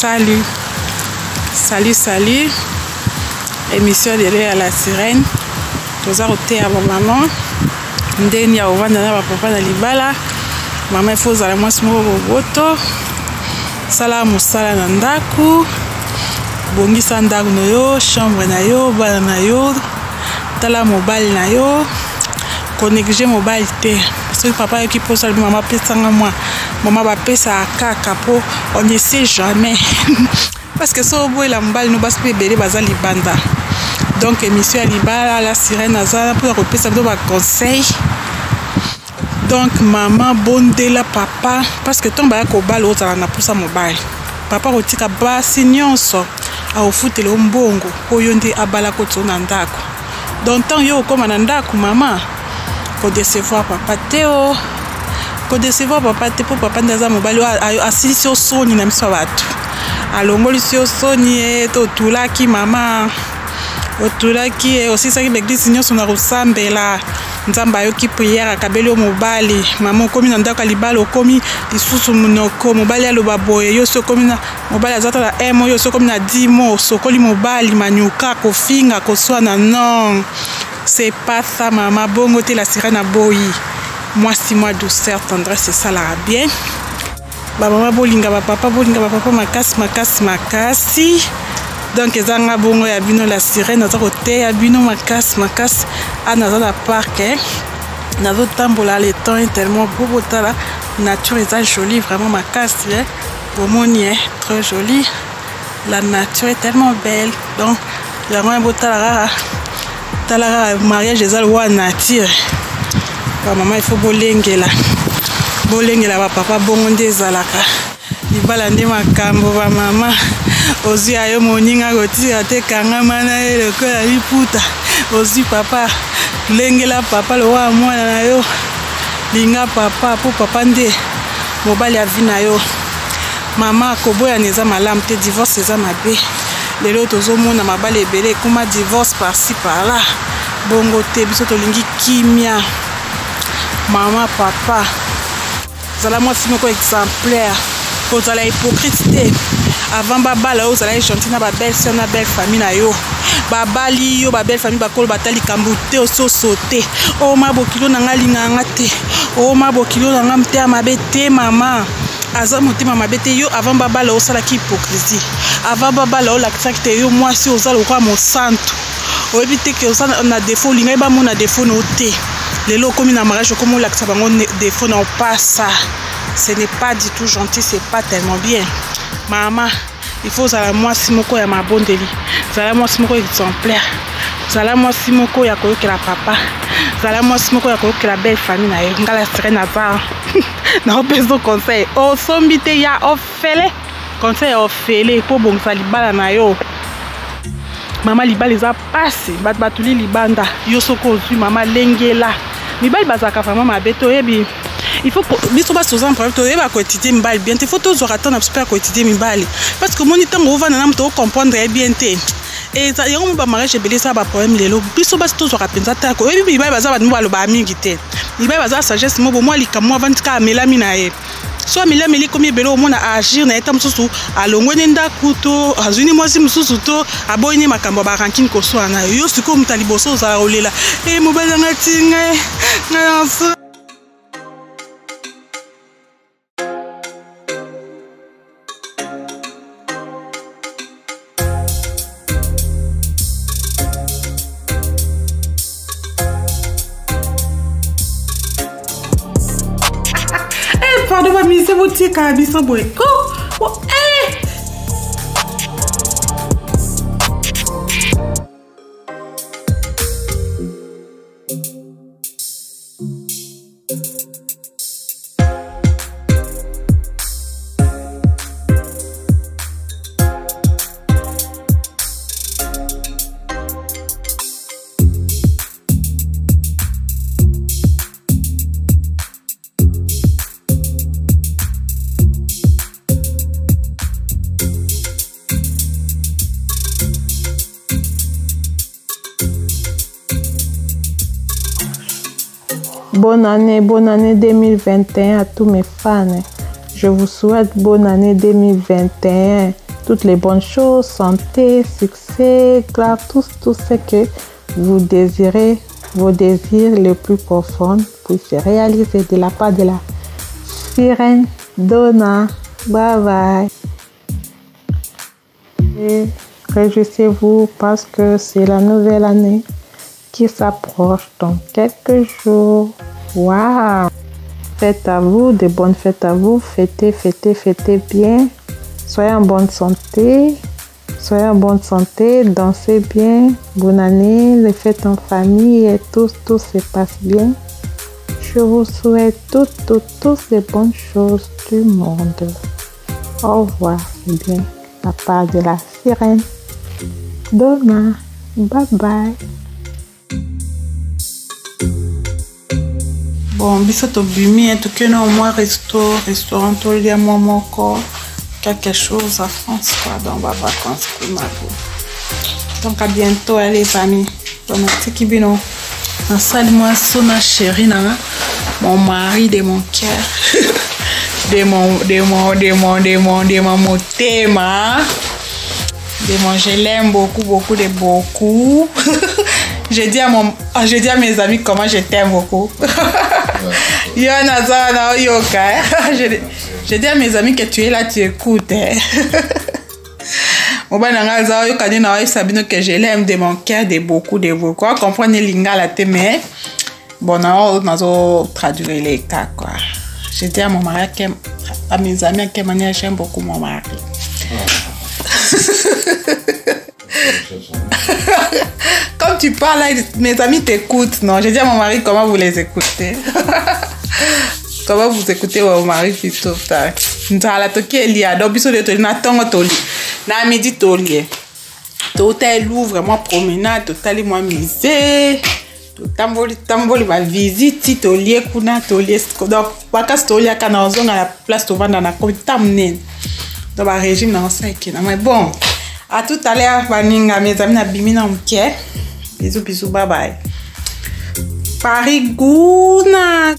Salut. Salut, salut. Émission de l'œil à la sirène. Tous à côté à ma maman. Ndeni ya ovanda na papa na libala. Maman il faut zala moi smoko boto. Sala musala na ndaku. Bongisa ndaku no yo, chambre na yo, bala na yo. Tala mobile na yo. Connecter mobile te. Parce que papa qui pose le maman pesa moi. Maman va pesa kaka po on ne sait jamais. Parce que so boy la mobile nous bas pe bébé baza libanda. Donc émission libala la sirène azala pour repérer ça ba conseil. Donc maman bonde la papa parce que tomba ya ko bal ozala na pour sa mobile. Papa rotika basi nyonso a ofutele mbongo oyo ndi abala ko tsona ndako. Donc tant yo comme na ndako maman ko décevoir papa Théo. Ko décevoir papa te pour papa ndaza mobile asili so soni na miso bato. Alongoli so soni to tulaki mama. Otulaki aussi ça qui l'église nyonso na rosambela. Nzamba yo ki prière akabeli mobali maman komi na ndako libala komi lisusu munoko mobali aloba boye yo so komi na mobali azata la emo yo so komi na 10 mots sokoli mobali manyuka ko finga ko swana non c'est pas ça maman bongo te la sirène na boyi moi si moi douceur tendresse c'est ça la bien ba maman bolinga ba papa makasi donc ezanga bongo ya bino la sirène naza côté ya bino makasi anaza na parc nazo tambola le temps est tellement beau la nature est jolie vraiment makasi bomoni très jolie la nature est tellement belle donc vraiment beau tala mariage ezal wa nature ba maman il faut bolengela ba papa bongo ndezalaka libala nde makambo ba mama ozi ayo moninga kotira te kanga mana ele ko ya liputa ozi papa lengela papa lo wa mwana na yo linga papa po papa nde mobali ya vi na yo mama koboya neza malamu te divorce eza mabe lelo tozomona mabali ebele kuma divorce par-ci par-là bongo te biso tolingi kimia mama papa zala mwasi moko exemplaire kozala hypocrite te avant babala yo zala gentil na ba belle sœur na belle famille na yo babali yo ba belle famille bakolo batali kambu te oso sauter o mabokilo na nga linganga te o mabokilo na nga mte mabe te mama aza motema mabe te yo avant babala osala ki hypocrisie avant babala olakisa te yo mwasi ozala kwa mosantu oyebi te ke osala na défaut linga ba mona défaut no te lelo komi na mariage comme olakisa bango défaut na pas ça. Ce n'est pas du tout gentil, c'est pas tellement bien. Maman, il faut zala moi simoko ya mabondeli. Zala moi simoko exemplaire. Zala moi simoko ya koyoke la papa. Zala moi simoko ya koyoke la belle famille na yo. Ngala sirène azar. Na opeso conseil. O sombite ya ofele. Conseil ofele po bongsa libala na yo. Maman libala eza passe. Batuli libanda. Yo soko ozui maman lengela. Libala bazaka vraiment mabeto yebi. Il faut que biso ba soza problème to eba ko étudier mbali bien te faut to attendre absolument ko étudier mbali parce que moni tango va na mto comprendre bien te et ça yongo ba mariage belé ça ba problème lelo biso ba to penza ta ko ebi ba baza ba mbalo ba mingi te ba baza sagesse mo bo moi likamwa avant ka melami na ye so melami komi belo mona agir na etam susu alongo nenda kuto azuni mwasi mususu to aboyini makambo ba ranking ko so na yo siko mutaliboso za olela e mo bazanga tinga na so. Pardon, ma mise vous tire carabisson boy. Bonne année 2021 à tous mes fans. Je vous souhaite bonne année 2021. toutes les bonnes choses, santé, succès, gloire, tout ce que vous désirez, vos désirs les plus profonds puissent se réaliser de la part de la sirène Donna. Bye bye. Et réjouissez-vous parce que c'est la nouvelle année qui s'approche dans quelques jours. Waouh! Faites à vous, de bonnes fêtes à vous. Fêtez bien. Soyez en bonne santé. Dansez bien. Bonne année. Les fêtes en famille et tout se passe bien. Je vous souhaite toutes les bonnes choses du monde. Au revoir. C'est bien. La part de la sirène Donna. Bye bye. Bon, biso to bimi en tout cas non moi restaurant to lia moi moko quelque chose à France quoi dans ma vacances pour ma go. Donc à bientôt allez famille. Bon tiki bino. Un salut moi sona chérie na mon mari de mon cœur. de mon motema. De mon je l'aime beaucoup de beaucoup. Je dis à mes amis comment je t'aime beaucoup. Je dis à mes amis que tu es là, tu écoutes. Que je l'aime de mon cœur, de beaucoup. Comprendre lingala te mais bon, on a traduit les cas quoi. Je dis à mon mari à mes amis à quelle manière j'aime beaucoup mon mari. Comme tu parles là, mes amis t'écoutent, non? Je dis à mon mari comment vous les écoutez. Comment vous écoutez vos maris plutôt. Nzala toki elia donc biso de toli na tongo toli. Na midi toli. Total Louvre vraiment promenade, total moi musée. Tamboli ma visite toli kuna toli. Donc bakas toli kana ozonga la place to vanda na ko tamnen. Dans ba régime na osaki na mais bon. À tout à l'heure, mes amis, na bimina mkie. Bisous, bye bye. Paris Gouna.